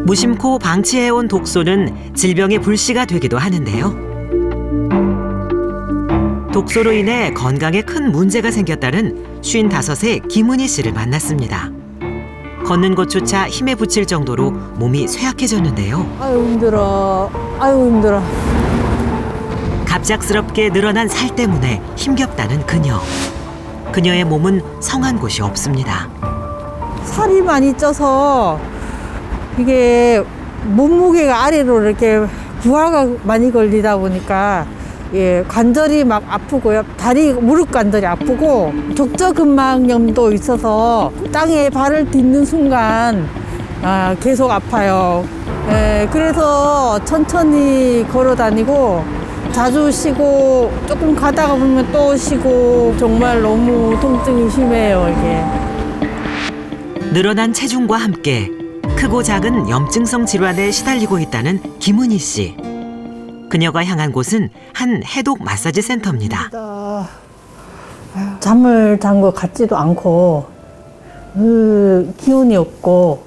무심코 방치해온 독소는 질병의 불씨가 되기도 하는데요. 독소로 인해 건강에 큰 문제가 생겼다는 55세 김은희 씨를 만났습니다. 걷는 것조차 힘에 부칠 정도로 몸이 쇠약해졌는데요. 아유 힘들어. 아유 힘들어. 갑작스럽게 늘어난 살 때문에 힘겹다는 그녀. 그녀의 몸은 성한 곳이 없습니다. 살이 많이 쪄서 이게 몸무게가 아래로 이렇게 부하가 많이 걸리다 보니까 예, 관절이 막 아프고요. 다리, 무릎 관절이 아프고 족저근막염도 있어서 땅에 발을 딛는 순간 계속 아파요. 예, 그래서 천천히 걸어 다니고 자주 쉬고 조금 가다가 보면 또 쉬고 정말 너무 통증이 심해요, 이게. 늘어난 체중과 함께 크고 작은 염증성 질환에 시달리고 있다는 김은희 씨. 그녀가 향한 곳은 한 해독 마사지 센터입니다. 잠을 잔 것 같지도 않고 기운이 없고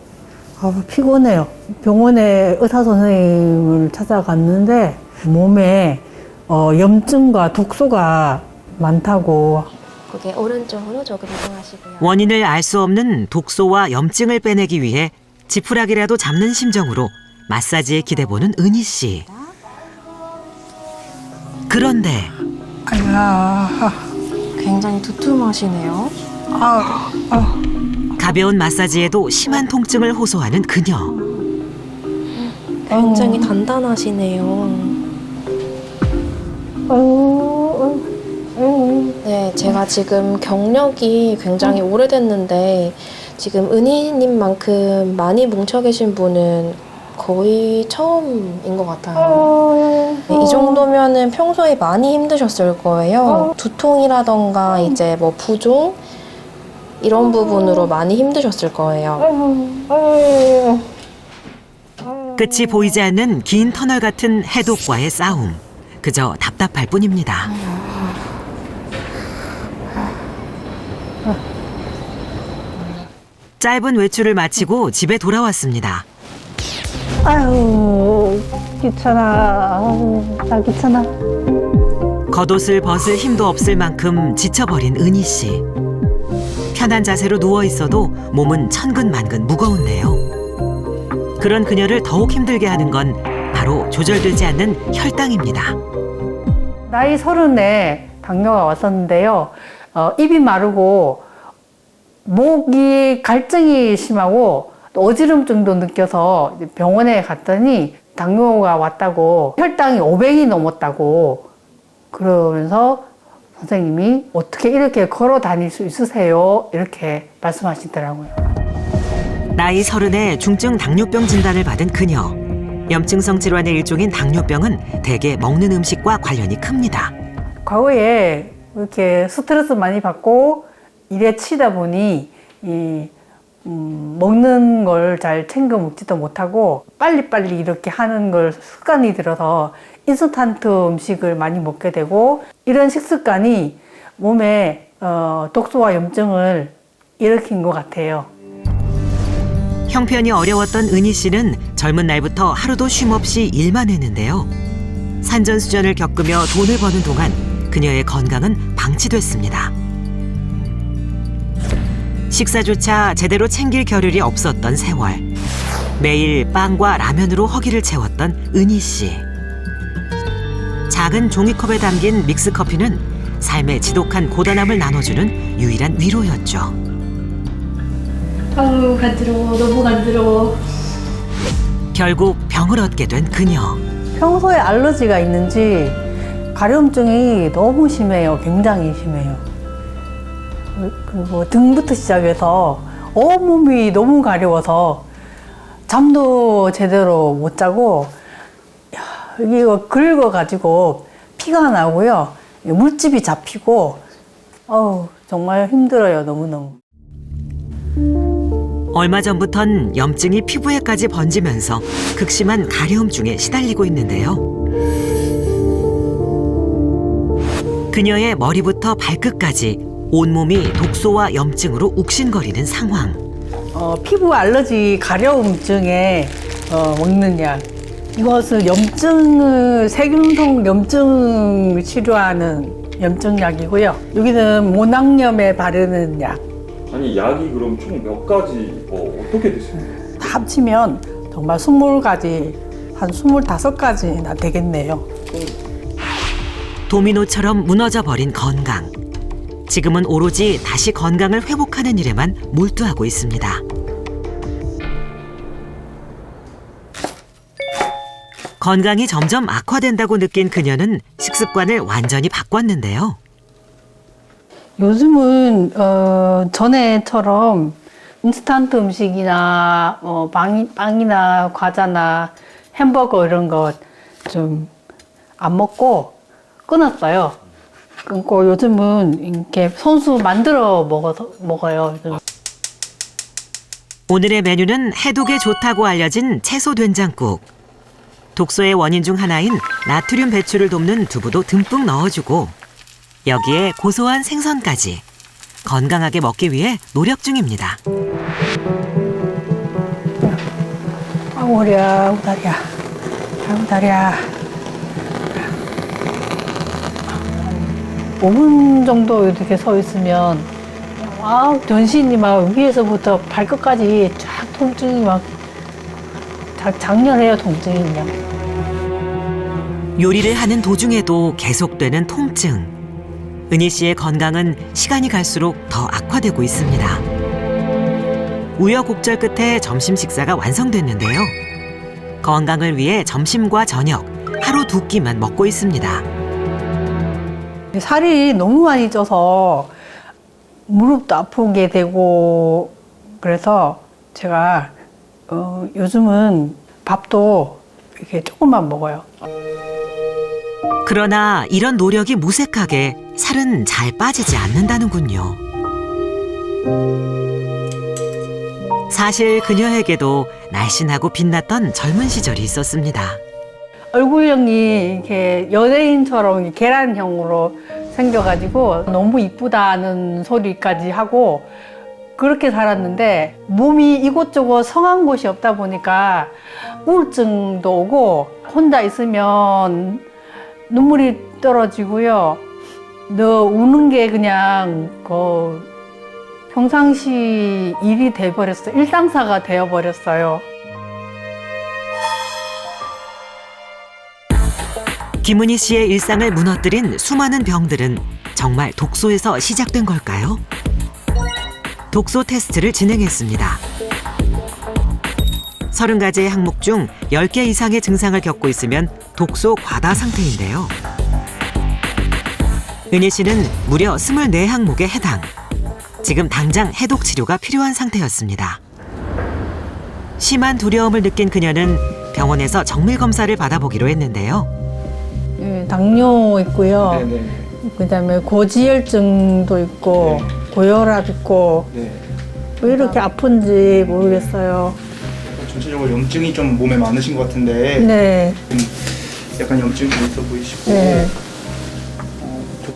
피곤해요. 병원에 의사 선생님을 찾아갔는데 몸에 염증과 독소가 많다고. 고개 오른쪽으로 조금 이동하시고요. 원인을 알 수 없는 독소와 염증을 빼내기 위해 지푸라기라도 잡는 심정으로 마사지에 기대보는 은희 씨. 그런데 굉장히 두툼하시네요. 가벼운 마사지에도 심한 통증을 호소하는 그녀. 굉장히 단단하시네요. 네, 제가 지금 경력이 굉장히 오래됐는데 지금 은희님만큼 많이 뭉쳐 계신 분은 거의 처음인 것 같아요. 네, 이 정도면은 평소에 많이 힘드셨을 거예요. 두통이라던가 이제 뭐 부종 이런 부분으로 많이 힘드셨을 거예요. 끝이 보이지 않는 긴 터널 같은 해독과의 싸움. 그저 답답할 뿐입니다. 짧은 외출을 마치고 집에 돌아왔습니다. 아유 귀찮아. 나 귀찮아. 겉옷을 벗을 힘도 없을 만큼 지쳐버린 은희 씨. 편한 자세로 누워 있어도 몸은 천근만근 무거운데요. 그런 그녀를 더욱 힘들게 하는 건 바로 조절되지 않는 혈당입니다. 나이 30에 당뇨가 왔었는데요. 입이 마르고 목이 갈증이 심하고 또 어지럼증도 느껴서 병원에 갔더니 당뇨가 왔다고, 혈당이 500이 넘었다고 그러면서 선생님이 어떻게 이렇게 걸어 다닐 수 있으세요? 이렇게 말씀하시더라고요. 나이 30에 중증 당뇨병 진단을 받은 그녀. 염증성 질환의 일종인 당뇨병은 대개 먹는 음식과 관련이 큽니다. 과거에 이렇게 스트레스 많이 받고 일에 치다 보니 먹는 걸 잘 챙겨 먹지도 못하고 빨리빨리 이렇게 하는 걸 습관이 들어서 인스턴트 음식을 많이 먹게 되고, 이런 식습관이 몸에 독소와 염증을 일으킨 것 같아요. 형편이 어려웠던 은희 씨는 젊은 날부터 하루도 쉼 없이 일만 했는데요. 산전수전을 겪으며 돈을 버는 동안 그녀의 건강은 방치됐습니다. 식사조차 제대로 챙길 겨를이 없었던 세월. 매일 빵과 라면으로 허기를 채웠던 은희 씨. 작은 종이컵에 담긴 믹스커피는 삶의 지독한 고단함을 나눠주는 유일한 위로였죠. 아우 간지러워, 너무 간지러워. 결국 병을 얻게 된 그녀. 평소에 알러지가 있는지 가려움증이 너무 심해요. 굉장히 심해요. 그리고 등부터 시작해서 온몸이 너무 가려워서 잠도 제대로 못 자고, 이거 긁어가지고 피가 나고요. 물집이 잡히고, 정말 힘들어요. 너무너무. 얼마 전부턴 염증이 피부에까지 번지면서 극심한 가려움증에 시달리고 있는데요. 그녀의 머리부터 발끝까지 온몸이 독소와 염증으로 욱신거리는 상황. 피부 알러지 가려움증에 먹는 약. 이것은 세균성 염증을 치료하는 염증약이고요. 여기는 모낭염에 바르는 약. 아니 약이 그럼 총 몇 가지 어떻게 되십니까? 다 합치면 정말 20가지, 한 25가지나 되겠네요. 도미노처럼 무너져 버린 건강. 지금은 오로지 다시 건강을 회복하는 일에만 몰두하고 있습니다. 건강이 점점 악화된다고 느낀 그녀는 식습관을 완전히 바꿨는데요. 요즘은 전에처럼 인스턴트 음식이나 빵이나 과자나 햄버거 이런 거 좀 안 먹고 끊었어요. 끊고 요즘은 이렇게 손수 만들어 먹어요. 오늘의 메뉴는 해독에 좋다고 알려진 채소 된장국. 독소의 원인 중 하나인 나트륨 배출을 돕는 두부도 듬뿍 넣어주고 여기에 고소한 생선까지 건강하게 먹기 위해 노력 중입니다. 아우 허리야, 아우 다리야, 아우 다리야. 5분 정도 이렇게 서 있으면 전신이 막 위에서부터 발끝까지 쫙 통증이 막 장렬해요, 통증이 그냥. 요리를 하는 도중에도 계속되는 통증. 은희 씨의 건강은 시간이 갈수록 더 악화되고 있습니다. 우여곡절 끝에 점심 식사가 완성됐는데요. 건강을 위해 점심과 저녁 하루 2끼만 먹고 있습니다. 살이 너무 많이 쪄서 무릎도 아프게 되고 그래서 제가 요즘은 밥도 이렇게 조금만 먹어요. 그러나 이런 노력이 무색하게 살은 잘 빠지지 않는다는군요. 사실 그녀에게도 날씬하고 빛났던 젊은 시절이 있었습니다. 얼굴형이 이렇게 연예인처럼 계란형으로 생겨가지고 너무 이쁘다는 소리까지 하고 그렇게 살았는데 몸이 이곳저곳 성한 곳이 없다 보니까 우울증도 오고 혼자 있으면 눈물이 떨어지고요. 너 우는 게 그냥 평상시 일이 돼버렸어요. 일상사가 되어버렸어요. 김은희 씨의 일상을 무너뜨린 수많은 병들은 정말 독소에서 시작된 걸까요? 독소 테스트를 진행했습니다. 30가지의 항목 중 10개 이상의 증상을 겪고 있으면 독소 과다 상태인데요. 은희 씨는 무려 24항목에 해당. 지금 당장 해독 치료가 필요한 상태였습니다. 심한 두려움을 느낀 그녀는 병원에서 정밀 검사를 받아보기로 했는데요. 당뇨 있고요. 네네. 그다음에 고지혈증도 있고 고혈압 있고 왜 이렇게 아픈지 모르겠어요. 전체적으로 염증이 좀 몸에 많으신 것 같은데 네. 약간 염증이 좀 있어 보이시고 네.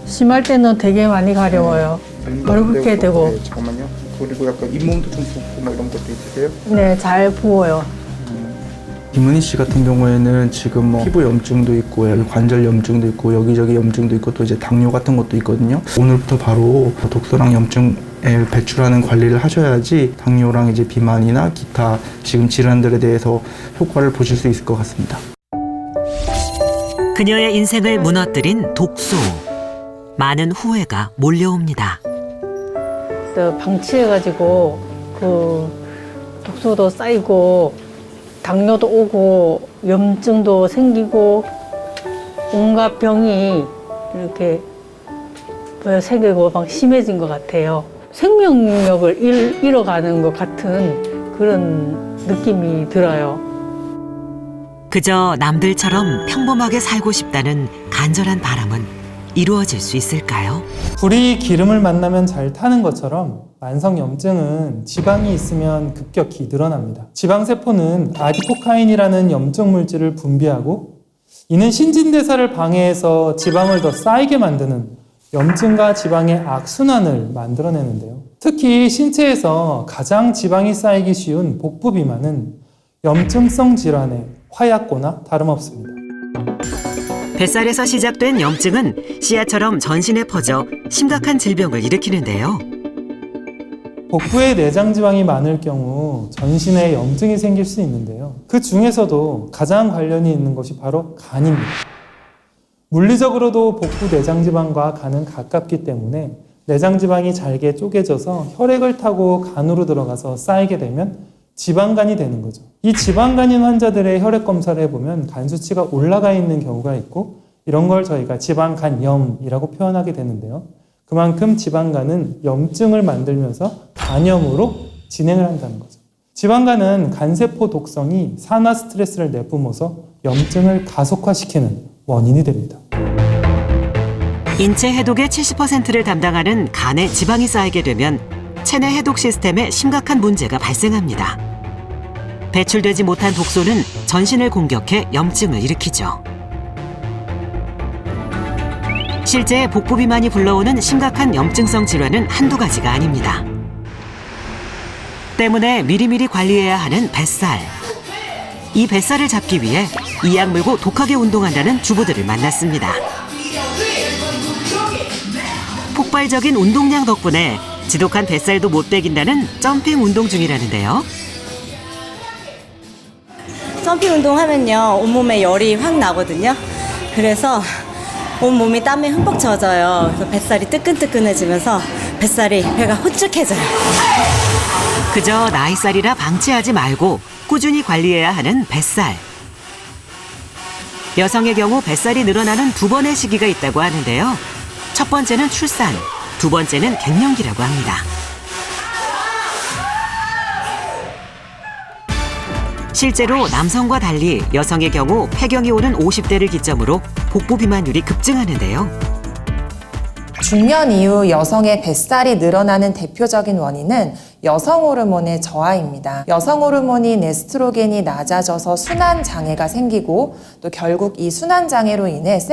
심할 때는 되게 많이 가려워요. 얼굴게 되고. 네, 잠깐만요. 그리고 약간 잇몸도 좀 붓고 막 이런 것도 있으세요? 네, 잘 부어요. 김은희 씨 같은 경우에는 지금 뭐 피부 염증도 있고 여기 관절 염증도 있고 여기저기 염증도 있고 또 이제 당뇨 같은 것도 있거든요. 오늘부터 바로 독소랑 염증을 배출하는 관리를 하셔야지 당뇨랑 이제 비만이나 기타 지금 질환들에 대해서 효과를 보실 수 있을 것 같습니다. 그녀의 인생을 무너뜨린 독소. 많은 후회가 몰려옵니다. 또 방치해가지고 독소도 쌓이고 당뇨도 오고 염증도 생기고 온갖 병이 이렇게 생기고 막 심해진 것 같아요. 생명력을 잃어가는 것 같은 그런 느낌이 들어요. 그저 남들처럼 평범하게 살고 싶다는 간절한 바람은 이루어질 수 있을까요? 불이 기름을 만나면 잘 타는 것처럼 만성염증은 지방이 있으면 급격히 늘어납니다. 지방세포는 아디포카인이라는 염증 물질을 분비하고 이는 신진대사를 방해해서 지방을 더 쌓이게 만드는 염증과 지방의 악순환을 만들어내는데요. 특히 신체에서 가장 지방이 쌓이기 쉬운 복부 비만은 염증성 질환의 화약고나 다름없습니다. 뱃살에서 시작된 염증은 씨앗처럼 전신에 퍼져 심각한 질병을 일으키는데요. 복부에 내장 지방이 많을 경우 전신에 염증이 생길 수 있는데요. 그 중에서도 가장 관련이 있는 것이 바로 간입니다. 물리적으로도 복부 내장 지방과 간은 가깝기 때문에 내장 지방이 잘게 쪼개져서 혈액을 타고 간으로 들어가서 쌓이게 되면 지방간이 되는 거죠. 이 지방간인 환자들의 혈액 검사를 해보면 간 수치가 올라가 있는 경우가 있고 이런 걸 저희가 지방간염이라고 표현하게 되는데요. 그만큼 지방간은 염증을 만들면서 간염으로 진행을 한다는 거죠. 지방간은 간세포 독성이 산화 스트레스를 내뿜어서 염증을 가속화시키는 원인이 됩니다. 인체 해독의 70%를 담당하는 간에 지방이 쌓이게 되면 체내 해독 시스템에 심각한 문제가 발생합니다. 배출되지 못한 독소는 전신을 공격해 염증을 일으키죠. 실제 복부 비만이 불러오는 심각한 염증성 질환은 한두 가지가 아닙니다. 때문에 미리미리 관리해야 하는 뱃살. 이 뱃살을 잡기 위해 이악 물고 독하게 운동한다는 주부들을 만났습니다. 폭발적인 운동량 덕분에 지독한 뱃살도 못 빼긴다는 점핑 운동 중이라는데요. 점핑 운동하면요, 온몸에 열이 확 나거든요. 그래서 온몸이 땀에 흠뻑 젖어요. 그래서 뱃살이 뜨끈뜨끈해지면서 배가 호쭉해져요. 그저 나이살이라 방치하지 말고 꾸준히 관리해야 하는 뱃살. 여성의 경우 뱃살이 늘어나는 두 번의 시기가 있다고 하는데요. 첫 번째는 출산, 두 번째는 갱년기라고 합니다. 실제로 남성과 달리 여성의 경우 폐경이 오는 50대를 기점으로 복부 비만율이 급증하는데요. 중년 이후 여성의 뱃살이 늘어나는 대표적인 원인은 여성 호르몬의 저하입니다. 여성 호르몬인 에스트로겐이 낮아져서 순환 장애가 생기고 또 결국 이 순환 장애로 인해